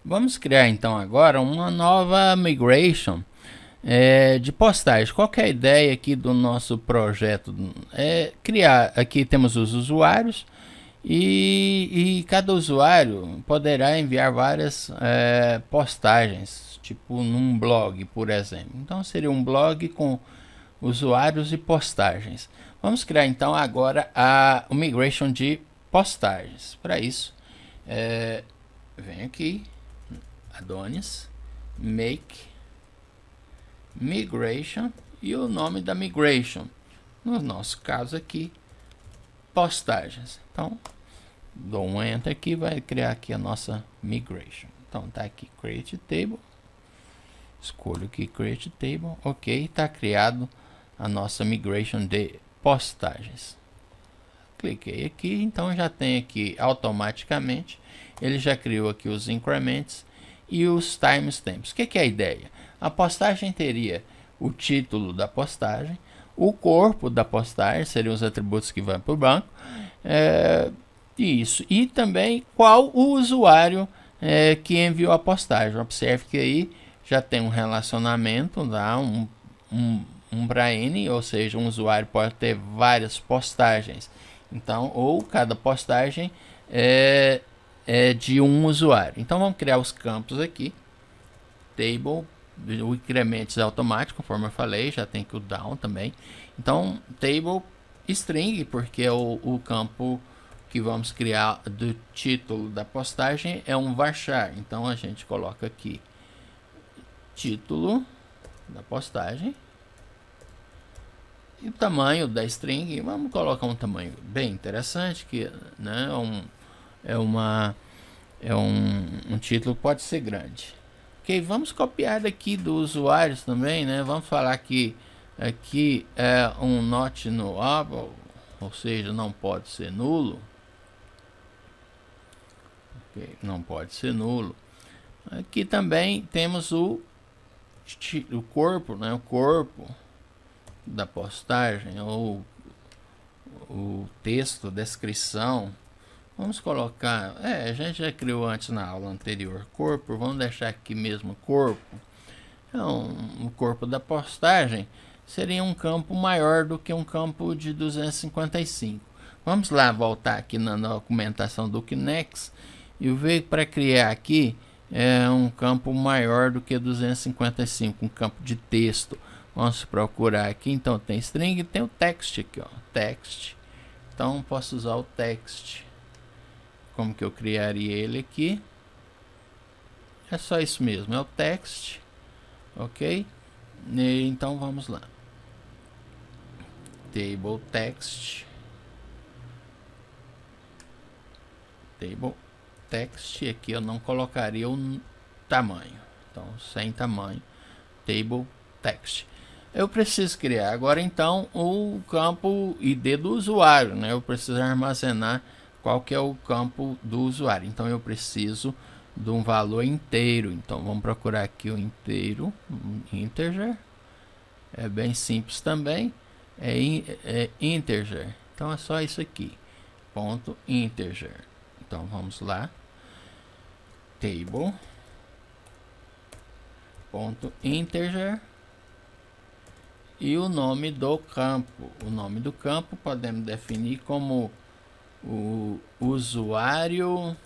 Vamos criar então agora uma nova migration de postagem. Qual que é a ideia aqui do nosso projeto? É criar, aqui temos os usuários e cada usuário poderá enviar várias postagens, tipo num blog, por exemplo. Então seria um blog com usuários e postagens. Vamos criar então agora a migration de postagens. Para isso, venho aqui, Adonis, Make Migration e o nome da migration. No nosso caso aqui, postagens. Então, dou um Enter aqui, vai criar aqui a nossa migration. Então, tá aqui Create Table. Escolho aqui Create Table. Ok, está criado a nossa migration de postagens. Cliquei aqui, então já tem aqui automaticamente. Ele já criou aqui os increments e os timestamps. O que é a ideia? A postagem teria o título da postagem, o corpo da postagem, seriam os atributos que vão para o banco, isso, e também qual o usuário que enviou a postagem. Observe que aí já tem um relacionamento, tá? um brain, ou seja, um usuário pode ter várias postagens. Então, ou cada postagem é de um usuário. Então, vamos criar os campos aqui. Table, o incremento é automático, conforme eu falei, já tem que o down também. Então, table string, porque o campo que vamos criar do título da postagem é um varchar. Então, a gente coloca aqui título da postagem e o tamanho da string. Vamos colocar um tamanho bem interessante, que né, um título que pode ser grande. Ok, vamos copiar daqui dos usuários também, né? Vamos falar que aqui é um not nullable, ou seja, não pode ser nulo. Ok, não pode ser nulo. Aqui também temos o corpo, né? O corpo da postagem, ou o texto, a descrição. Vamos colocar, a gente já criou antes na aula anterior corpo, vamos deixar aqui mesmo corpo. Então, o corpo da postagem seria um campo maior do que um campo de 255. Vamos lá voltar aqui na documentação do Kinex e ver para criar aqui um campo maior do que 255, um campo de texto. Vamos procurar aqui, então tem string e tem o text aqui, ó, text. Então posso usar o text. Como que eu criaria ele aqui? É só isso mesmo, é o text, ok? E então vamos lá. Table text. Table text. Aqui eu não colocaria o tamanho. Então, sem tamanho. Table text. Eu preciso criar agora então o campo ID do usuário, né? Eu preciso armazenar qual que é o campo do usuário. Então eu preciso de um valor inteiro. Então vamos procurar aqui o inteiro, integer. É bem simples também. É integer. Então é só isso aqui. Ponto integer. Então vamos lá. Table. Ponto integer. E o nome do campo. O nome do campo podemos definir como o usuário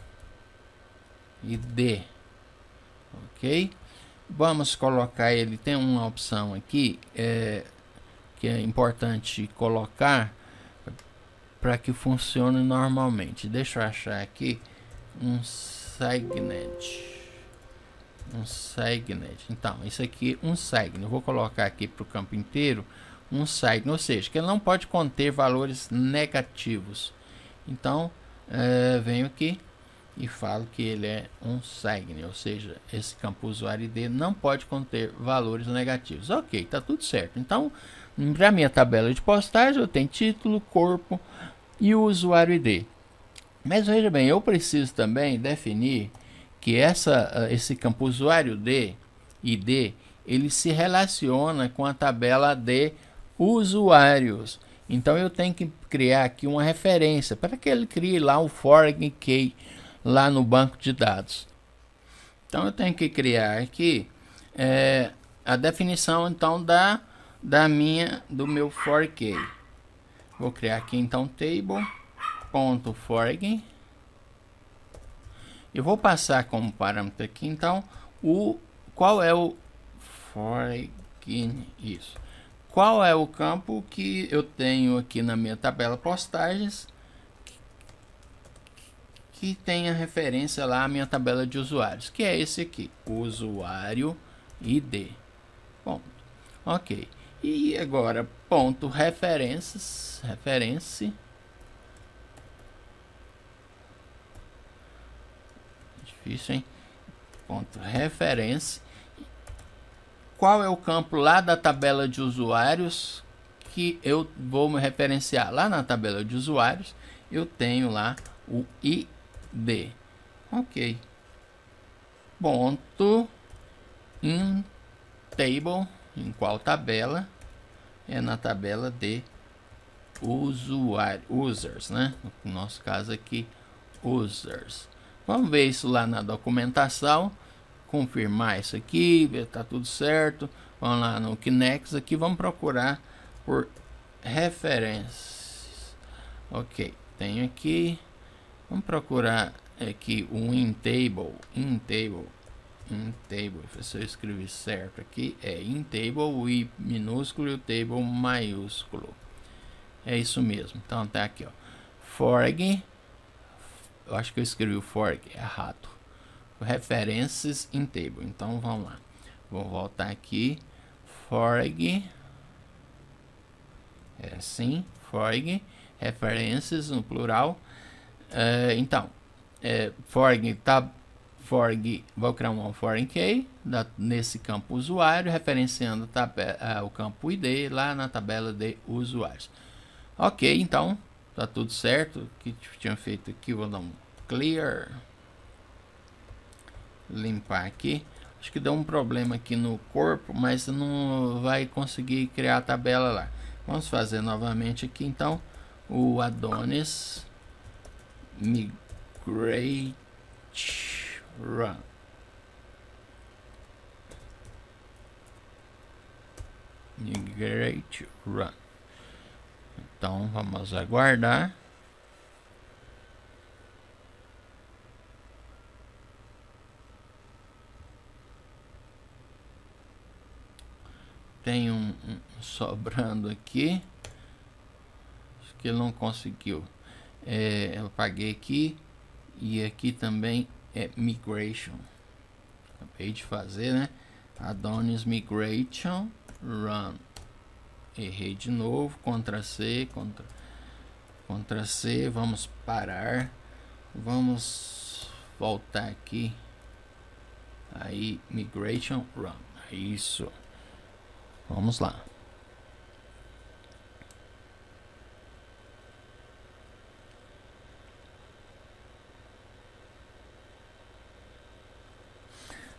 ID, ok? Vamos colocar ele, tem uma opção aqui que é importante colocar para que funcione normalmente. Deixa eu achar aqui um segment. Então, isso aqui um segment. Eu vou colocar aqui para o campo inteiro um segment, ou seja, que ele não pode conter valores negativos. Então, venho aqui e falo que ele é um segment, ou seja, esse campo usuário ID não pode conter valores negativos. Ok, tá tudo certo. Então, para minha tabela de postagem, eu tenho título, corpo e o usuário ID. Mas veja bem, eu preciso também definir que esse campo usuário ID, ele se relaciona com a tabela de usuários. Então eu tenho que criar aqui uma referência para que ele crie lá o foreign key lá no banco de dados. Então eu tenho que criar aqui a definição então do meu for k. Vou criar aqui então table.forg. Eu vou passar como parâmetro aqui então qual é o forg, isso. Qual é o campo que eu tenho aqui na minha tabela postagens que tem a referência lá à minha tabela de usuários, que é esse aqui, usuário ID. Ponto. Ok. E agora, ponto referências, difícil, hein? Ponto referência. Qual é o campo lá da tabela de usuários que eu vou me referenciar? Lá na tabela de usuários, eu tenho lá o ID. Ok. Ponto in table, em qual tabela? É na tabela de usuário, users, né? No nosso caso aqui, users. Vamos ver isso lá na documentação, confirmar isso aqui, ver se tá tudo certo. Vamos lá no Kinect aqui, vamos procurar por referências. Ok, tenho aqui, vamos procurar aqui o intable, se eu escrever certo aqui, é intable, o I minúsculo e o table maiúsculo. É isso mesmo. Então tá aqui, ó. Forg. Eu acho que eu escrevi o forg errado. Referências in table. Então vamos lá. Vou voltar aqui. Forg. É assim. Forg. Referências no plural. Então, forg tá. Forg, vou criar um foreign key nesse campo usuário, referenciando o campo ID lá na tabela de usuários. Ok, então tá tudo certo. O que tinha feito aqui, vou dar um clear, limpar aqui. Acho que deu um problema aqui no corpo, mas não vai conseguir criar a tabela lá. Vamos fazer novamente aqui então o Adonis migrate run. Migrate run. Então vamos aguardar. Tem um sobrando aqui. Acho que ele não conseguiu. Eu paguei aqui. E aqui também é migration. Acabei de fazer, né? Adonis migration run. Errei de novo. Ctrl C, Ctrl C. Vamos parar. Vamos voltar aqui. Aí, migration run. Isso. Vamos lá.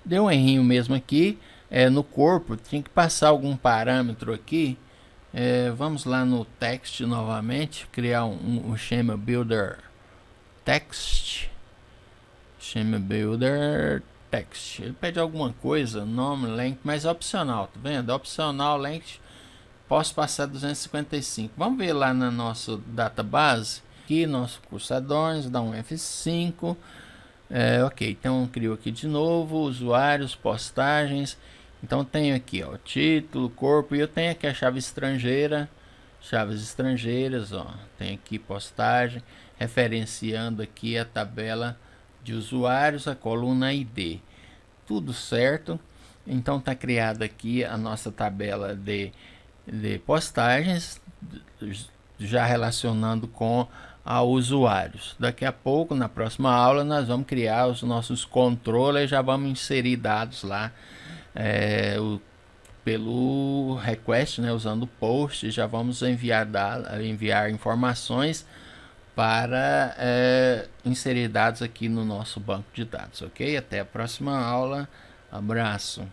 Deu um errinho mesmo aqui. No corpo, tinha que passar algum parâmetro aqui. Vamos lá no text novamente. Criar um schema builder text. Schema builder text. Ele pede alguma coisa, nome, length, mas é opcional, tá vendo? Opcional length. Posso passar 255. Vamos ver lá na nossa database. Aqui, nosso curso Adonis, dá um F5. Ok, então crio aqui de novo, usuários, postagens. Então tenho aqui, ó, título, corpo, e eu tenho aqui a chave estrangeira, chaves estrangeiras, ó. Tem aqui postagem, referenciando aqui a tabela de usuários, a coluna ID. Tudo certo. Então tá criada aqui a nossa tabela de postagens, já relacionando com a usuários. Daqui a pouco, na próxima aula, nós vamos criar os nossos controles, já vamos inserir dados lá pelo request, né, usando post, já vamos enviar informações para inserir dados aqui no nosso banco de dados, ok? Até a próxima aula, abraço.